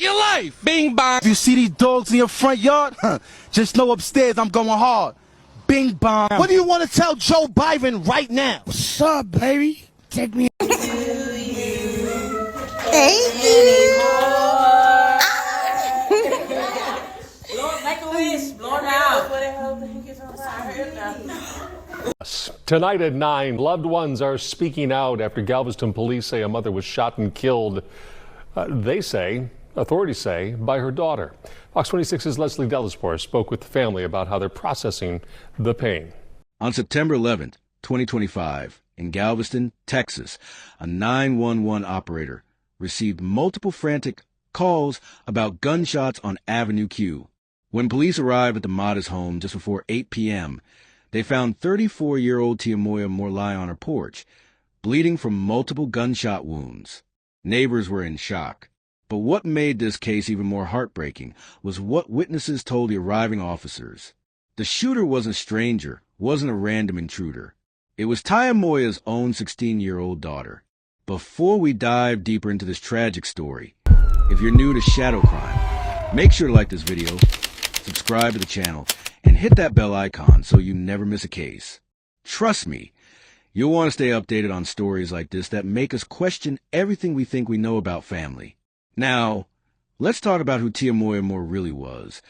your life. Bing bong. If you see these dogs in your front yard, just know upstairs I'm going hard. Bing bong. What do you want to tell Joe Biden right now? What's up, baby? Take me. Make a wish, blow it out. Tonight at 9, loved ones are speaking out after Galveston police say a mother was shot and killed. Authorities say, by her daughter. Fox 26's Leslie Delaspore spoke with the family about how they're processing the pain. On September 11th, 2025, in Galveston, Texas, a 911 operator received multiple frantic calls about gunshots on Avenue Q. When police arrived at the Mata's home just before 8 p.m., they found 34-year-old Tiamoya Moore lie on her porch, bleeding from multiple gunshot wounds. Neighbors were in shock. But what made this case even more heartbreaking was what witnesses told the arriving officers. The shooter wasn't a stranger, wasn't a random intruder. It was Tiamoya's own 16-year-old daughter. Before we dive deeper into this tragic story, if you're new to shadow crime, make sure to like this video, subscribe to the channel, and hit that bell icon so you never miss a case. Trust me, you'll want to stay updated on stories like this that make us question everything we think we know about family. Now, let's talk about who Tiamoya Moore really was,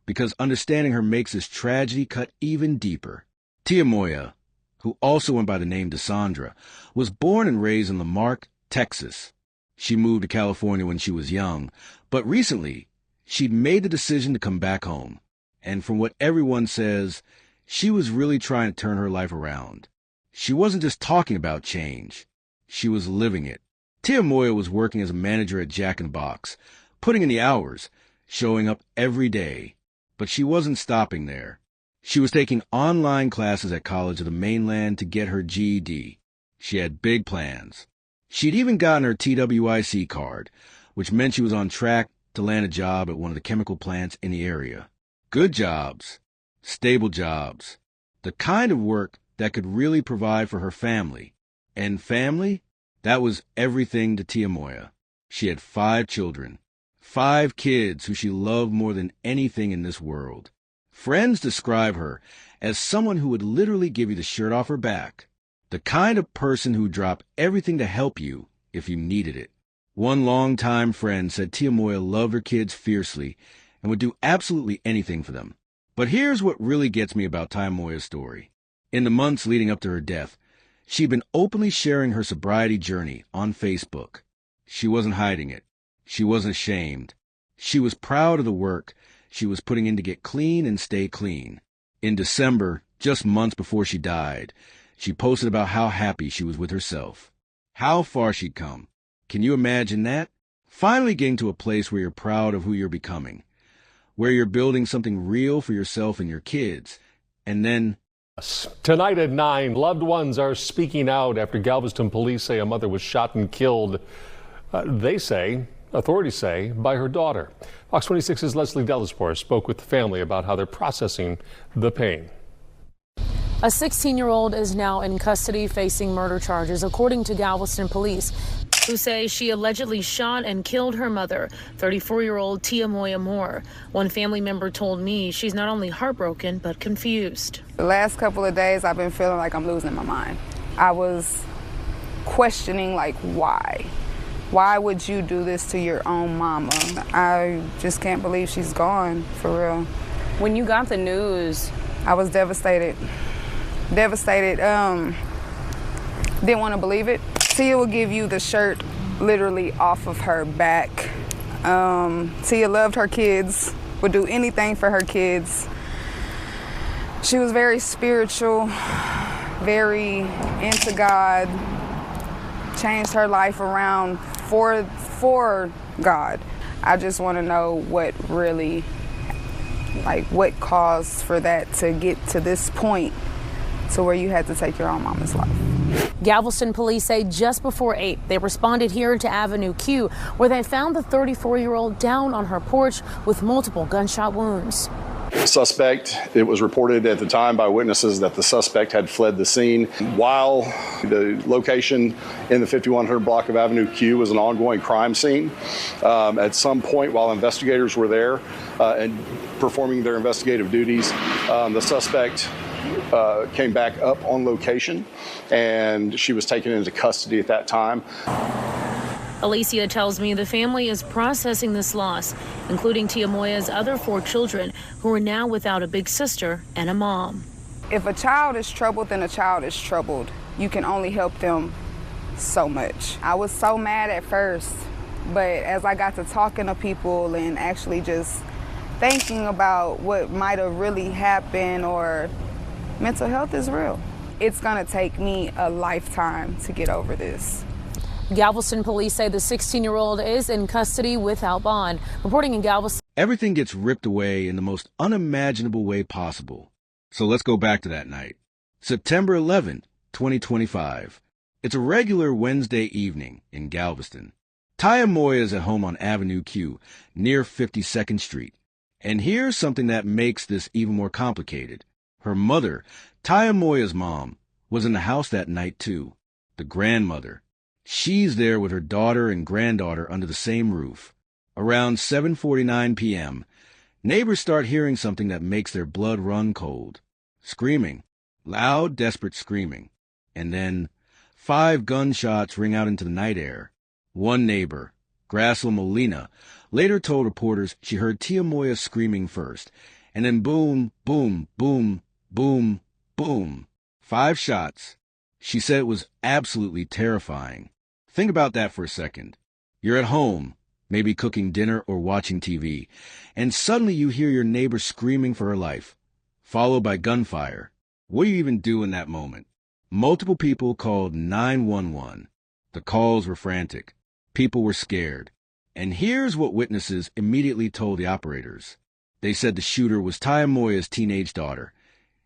because understanding her makes this tragedy cut even deeper. Tiamoya, who also went by the name Deshondra, was born and raised in Lamarck, Texas. She moved to California when she was young, but recently, she'd made the decision to come back home. And from what everyone says, she was really trying to turn her life around. She wasn't just talking about change. She was living it. Tiamoya was working as a manager at Jack in the Box, putting in the hours, showing up every day. But she wasn't stopping there. She was taking online classes at college of the mainland to get her GED. She had big plans. She'd even gotten her TWIC card, which meant she was on track to land a job at one of the chemical plants in the area. Good jobs, stable jobs, the kind of work that could really provide for her family. And family? That was everything to Tiamoya. She had 5 children, 5 kids who she loved more than anything in this world. Friends describe her as someone who would literally give you the shirt off her back, the kind of person who'd drop everything to help you if you needed it. One longtime friend said Tiamoya loved her kids fiercely and would do absolutely anything for them. But here's what really gets me about Tiamoya's story. In the months leading up to her death, she'd been openly sharing her sobriety journey on Facebook. She wasn't hiding it. She wasn't ashamed. She was proud of the work she was putting in to get clean and stay clean. In December, just months before she died, she posted about how happy she was with herself. How far she'd come. Can you imagine that? Finally getting to a place where you're proud of who you're becoming, where you're building something real for yourself and your kids, and then... Tonight at 9, loved ones are speaking out after Galveston police say a mother was shot and killed. Authorities say, by her daughter. Fox 26's Leslie Delaspore spoke with the family about how they're processing the pain. A 16-year-old is now in custody facing murder charges, according to Galveston police, who say she allegedly shot and killed her mother, 34-year-old Tiamoya Moore. One family member told me she's not only heartbroken, but confused. The last couple of days, I've been feeling like I'm losing my mind. I was questioning, like, why? Why would you do this to your own mama? I just can't believe she's gone, for real. When you got the news, I was devastated. Devastated. Didn't want to believe it. Tia will give you the shirt literally off of her back. Tia loved her kids, would do anything for her kids. She was very spiritual, very into God, changed her life around for God. I just want to know what really, what caused for that to get to this point to where you had to take your own mama's life. Galveston police say just before 8, they responded here to Avenue Q, where they found the 34-year-old down on her porch with multiple gunshot wounds. Suspect, it was reported at the time by witnesses that the suspect had fled the scene. While the location in the 5100 block of Avenue Q was an ongoing crime scene, at some point while investigators were there and performing their investigative duties, the suspect came back up on location, and she was taken into custody at that time. Alicia tells me the family is processing this loss, including Tiamoya's other 4 children who are now without a big sister and a mom. If a child is troubled, then a child is troubled. You can only help them so much. I was so mad at first, but as I got to talking to people and actually just thinking about what might have really happened, or mental health is real. It's gonna take me a lifetime to get over this. Galveston police say the 16-year-old is in custody without bond. Reporting in Galveston. Everything gets ripped away in the most unimaginable way possible. So let's go back to that night. September 11th, 2025. It's a regular Wednesday evening in Galveston. Tiamoya is at home on Avenue Q, near 52nd Street. And here's something that makes this even more complicated. Her mother, Tiamoya's mom, was in the house that night too. The grandmother. She's there with her daughter and granddaughter under the same roof. Around 7:49 p.m., neighbors start hearing something that makes their blood run cold. Screaming. Loud, desperate screaming. And then 5 gunshots ring out into the night air. One neighbor, Graciela Molina, later told reporters she heard Tiamoya screaming first, and then boom, boom, boom, boom, boom. 5 shots. She said it was absolutely terrifying. Think about that for a second. You're at home, maybe cooking dinner or watching TV, and suddenly you hear your neighbor screaming for her life, followed by gunfire. What do you even do in that moment? Multiple people called 911. The calls were frantic. People were scared. And here's what witnesses immediately told the operators. They said the shooter was Tiamoya's teenage daughter,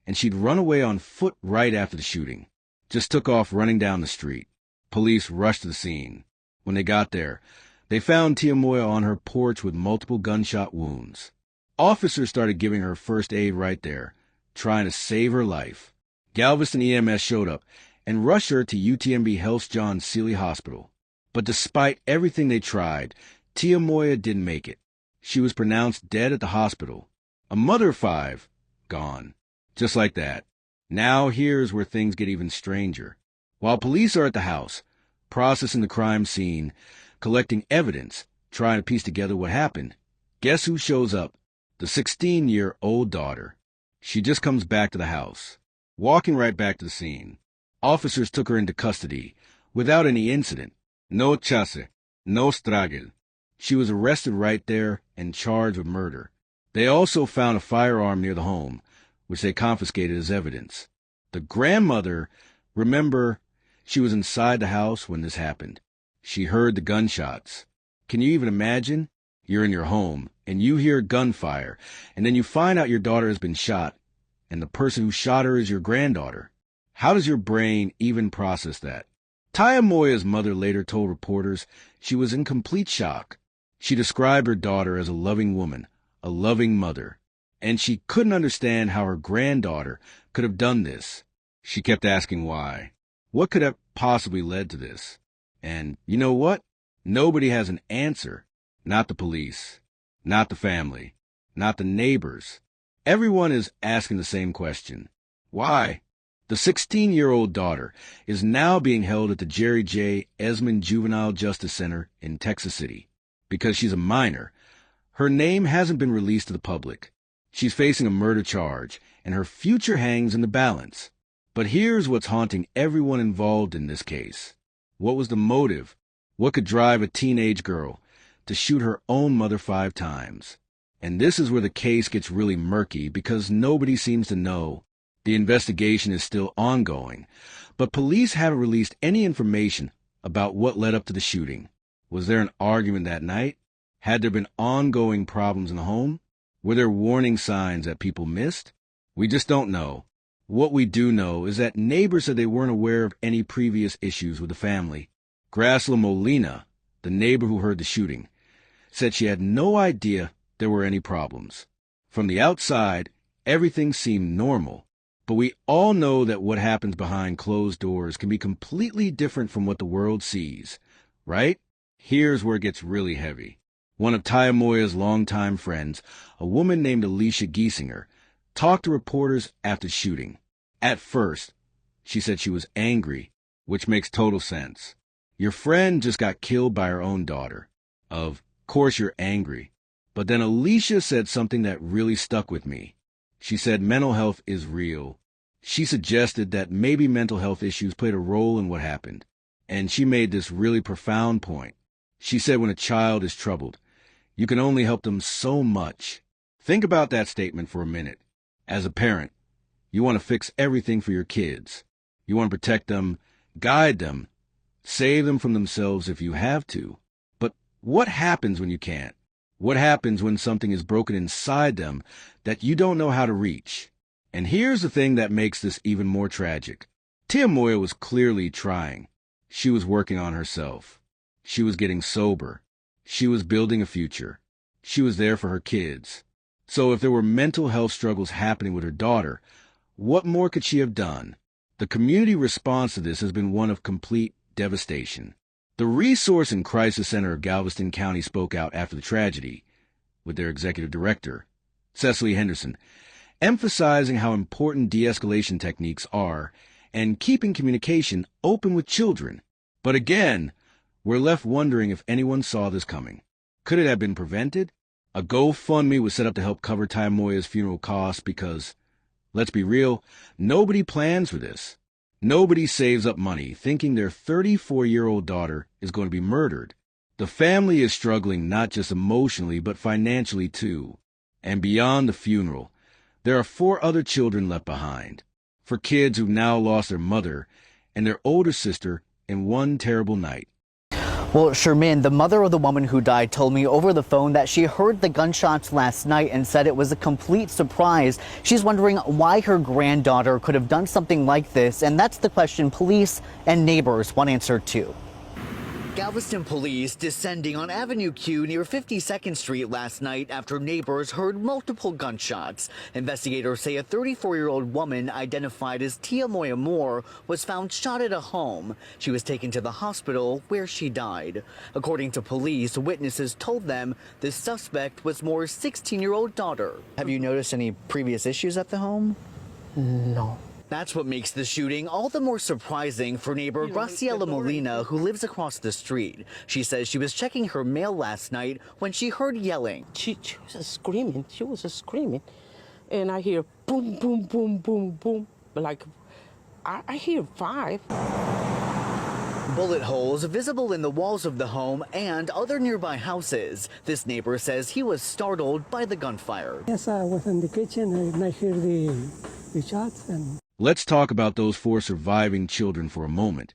and she'd run away on foot right after the shooting. Just took off running down the street. Police rushed to the scene. When they got there, they found Tiamoya on her porch with multiple gunshot wounds. Officers started giving her first aid right there, trying to save her life. Galveston EMS showed up and rushed her to UTMB Health's John Seeley Hospital. But despite everything they tried, Tiamoya didn't make it. She was pronounced dead at the hospital. A mother of 5, gone. Just like that. Now here's where things get even stranger. While police are at the house, processing the crime scene, collecting evidence, trying to piece together what happened, guess who shows up? The 16-year-old daughter. She just comes back to the house, walking right back to the scene. Officers took her into custody without any incident. No chase, no struggle. She was arrested right there and charged with murder. They also found a firearm near the home, which they confiscated as evidence. The grandmother, remember, she was inside the house when this happened. She heard the gunshots. Can you even imagine? You're in your home, and you hear gunfire, and then you find out your daughter has been shot, and the person who shot her is your granddaughter. How does your brain even process that? Tiamoya's mother later told reporters she was in complete shock. She described her daughter as a loving woman, a loving mother, and she couldn't understand how her granddaughter could have done this. She kept asking why. What could have possibly led to this? And you know what? Nobody has an answer. Not the police, not the family, not the neighbors. Everyone is asking the same question. Why? The 16-year-old daughter is now being held at the Jerry J. Esmond Juvenile Justice Center in Texas City. Because she's a minor, her name hasn't been released to the public. She's facing a murder charge, and her future hangs in the balance. But here's what's haunting everyone involved in this case. What was the motive? What could drive a teenage girl to shoot her own mother 5 times? And this is where the case gets really murky because nobody seems to know. The investigation is still ongoing, but police haven't released any information about what led up to the shooting. Was there an argument that night? Had there been ongoing problems in the home? Were there warning signs that people missed? We just don't know. What we do know is that neighbors said they weren't aware of any previous issues with the family. Graciela Molina, the neighbor who heard the shooting, said she had no idea there were any problems. From the outside, everything seemed normal, but we all know that what happens behind closed doors can be completely different from what the world sees, right? Here's where it gets really heavy. One of Tiamoya's longtime friends, a woman named Alicia Giesinger, talked to reporters after shooting. At first, she said she was angry, which makes total sense. Your friend just got killed by her own daughter. Of course you're angry. But then Alicia said something that really stuck with me. She said mental health is real. She suggested that maybe mental health issues played a role in what happened. And she made this really profound point. She said when a child is troubled, you can only help them so much. Think about that statement for a minute. As a parent, you want to fix everything for your kids. You want to protect them, guide them, save them from themselves if you have to. But what happens when you can't? What happens when something is broken inside them that you don't know how to reach? And here's the thing that makes this even more tragic. Tiamoya was clearly trying. She was working on herself. She was getting sober. She was building a future. She was there for her kids. So if there were mental health struggles happening with her daughter, what more could she have done? The community response to this has been one of complete devastation. The Resource and Crisis Center of Galveston County spoke out after the tragedy, with their executive director, Cecily Henderson, emphasizing how important de-escalation techniques are and keeping communication open with children. But again, we're left wondering if anyone saw this coming. Could it have been prevented? A GoFundMe was set up to help cover Tiamoya's funeral costs because, let's be real, nobody plans for this. Nobody saves up money thinking their 34-year-old daughter is going to be murdered. The family is struggling not just emotionally but financially too. And beyond the funeral, there are 4 other children left behind. For kids who've now lost their mother and their older sister in one terrible night. Well, Sherman, the mother of the woman who died told me over the phone that she heard the gunshots last night and said it was a complete surprise. She's wondering why her granddaughter could have done something like this, and that's the question police and neighbors want answered too. Galveston police descending on Avenue Q near 52nd Street last night after neighbors heard multiple gunshots. Investigators say a 34-year-old woman identified as Tiamoya Moore was found shot at a home. She was taken to the hospital where she died. According to police, witnesses told them the suspect was Moore's 16-year-old daughter. Have you noticed any previous issues at the home? No. That's what makes the shooting all the more surprising for neighbor Graciela Molina, who lives across the street. She says she was checking her mail last night when she heard yelling. She was screaming. She was screaming. And I hear boom, boom, boom, boom, boom. Like, I hear 5. Bullet holes visible in the walls of the home and other nearby houses. This neighbor says he was startled by the gunfire. Yes, I was in the kitchen and I hear the shots. And let's talk about those 4 surviving children for a moment,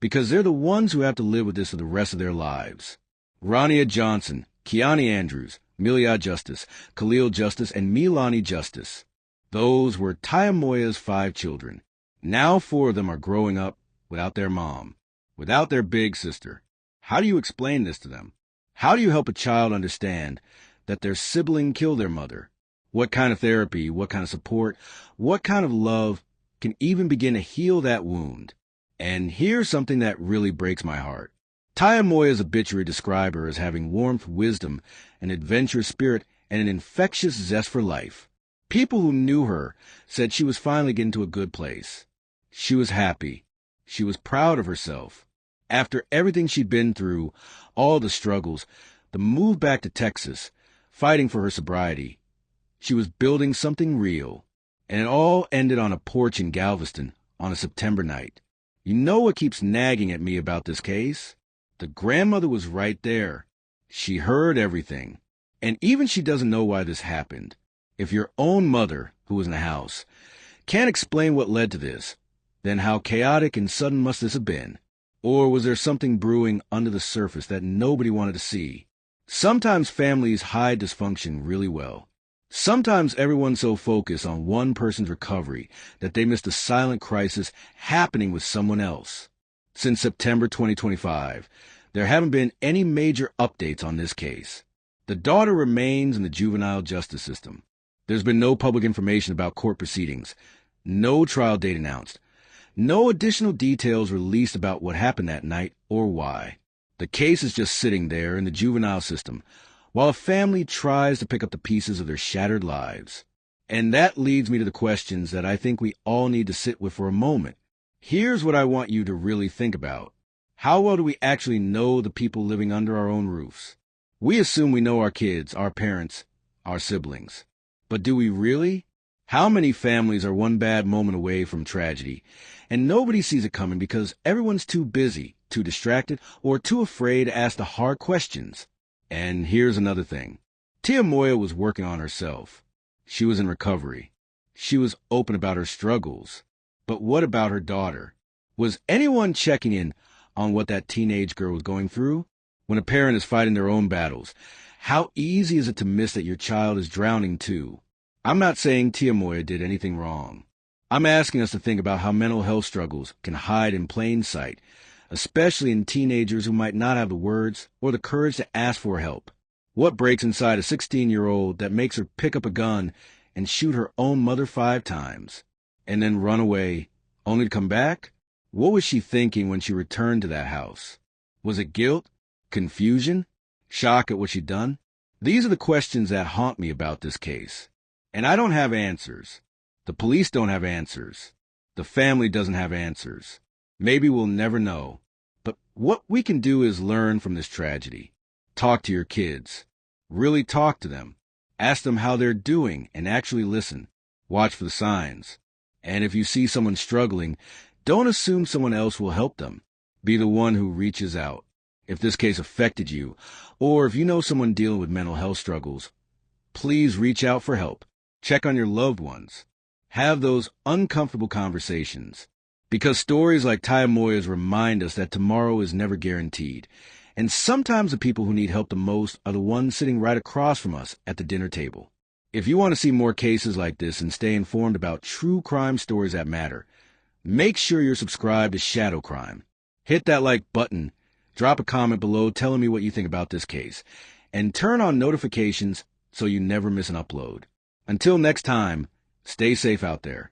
because they're the ones who have to live with this for the rest of their lives. Rania Johnson, Kiani Andrews, Milia Justice, Khalil Justice, and Milani Justice. Those were Tiamoya's 5 children. Now 4 of them are growing up without their mom, without their big sister. How do you explain this to them? How do you help a child understand that their sibling killed their mother? What kind of therapy, what kind of support, what kind of love can even begin to heal that wound? And here's something that really breaks my heart. Tiamoya's obituary described her as having warmth, wisdom, an adventurous spirit, and an infectious zest for life. People who knew her said she was finally getting to a good place. She was happy. She was proud of herself. After everything she'd been through, all the struggles, the move back to Texas, fighting for her sobriety, she was building something real. And it all ended on a porch in Galveston on a September night. You know what keeps nagging at me about this case? The grandmother was right there. She heard everything. And even she doesn't know why this happened. If your own mother, who was in the house, can't explain what led to this, then how chaotic and sudden must this have been? Or was there something brewing under the surface that nobody wanted to see? Sometimes families hide dysfunction really well. Sometimes everyone's so focused on one person's recovery that they miss the silent crisis happening with someone else. Since September 2025, there haven't been any major updates on this case. The daughter remains in the juvenile justice system. There's been no public information about court proceedings, no trial date announced, no additional details released about what happened that night or why. The case is just sitting there in the juvenile system while a family tries to pick up the pieces of their shattered lives. And that leads me to the questions that I think we all need to sit with for a moment. Here's what I want you to really think about. How well do we actually know the people living under our own roofs? We assume we know our kids, our parents, our siblings. But do we really? How many families are one bad moment away from tragedy, and nobody sees it coming because everyone's too busy, too distracted, or too afraid to ask the hard questions? And here's another thing. Tiamoya was working on herself. She was in recovery. She was open about her struggles. But what about her daughter? Was anyone checking in on what that teenage girl was going through? When a parent is fighting their own battles, how easy is it to miss that your child is drowning too? I'm not saying Tiamoya did anything wrong. I'm asking us to think about how mental health struggles can hide in plain sight, especially in teenagers who might not have the words or the courage to ask for help. What breaks inside a 16-year-old that makes her pick up a gun and shoot her own mother 5 times, and then run away, only to come back? What was she thinking when she returned to that house? Was it guilt? Confusion? Shock at what she'd done? These are the questions that haunt me about this case. And I don't have answers. The police don't have answers. The family doesn't have answers. Maybe we'll never know. But what we can do is learn from this tragedy. Talk to your kids. Really talk to them. Ask them how they're doing and actually listen. Watch for the signs. And if you see someone struggling, don't assume someone else will help them. Be the one who reaches out. If this case affected you, or if you know someone dealing with mental health struggles, please reach out for help. Check on your loved ones. Have those uncomfortable conversations. Because stories like Tiamoya's remind us that tomorrow is never guaranteed. And sometimes the people who need help the most are the ones sitting right across from us at the dinner table. If you want to see more cases like this and stay informed about true crime stories that matter, make sure you're subscribed to Shadow Crime. Hit that like button, drop a comment below telling me what you think about this case, and turn on notifications so you never miss an upload. Until next time, stay safe out there.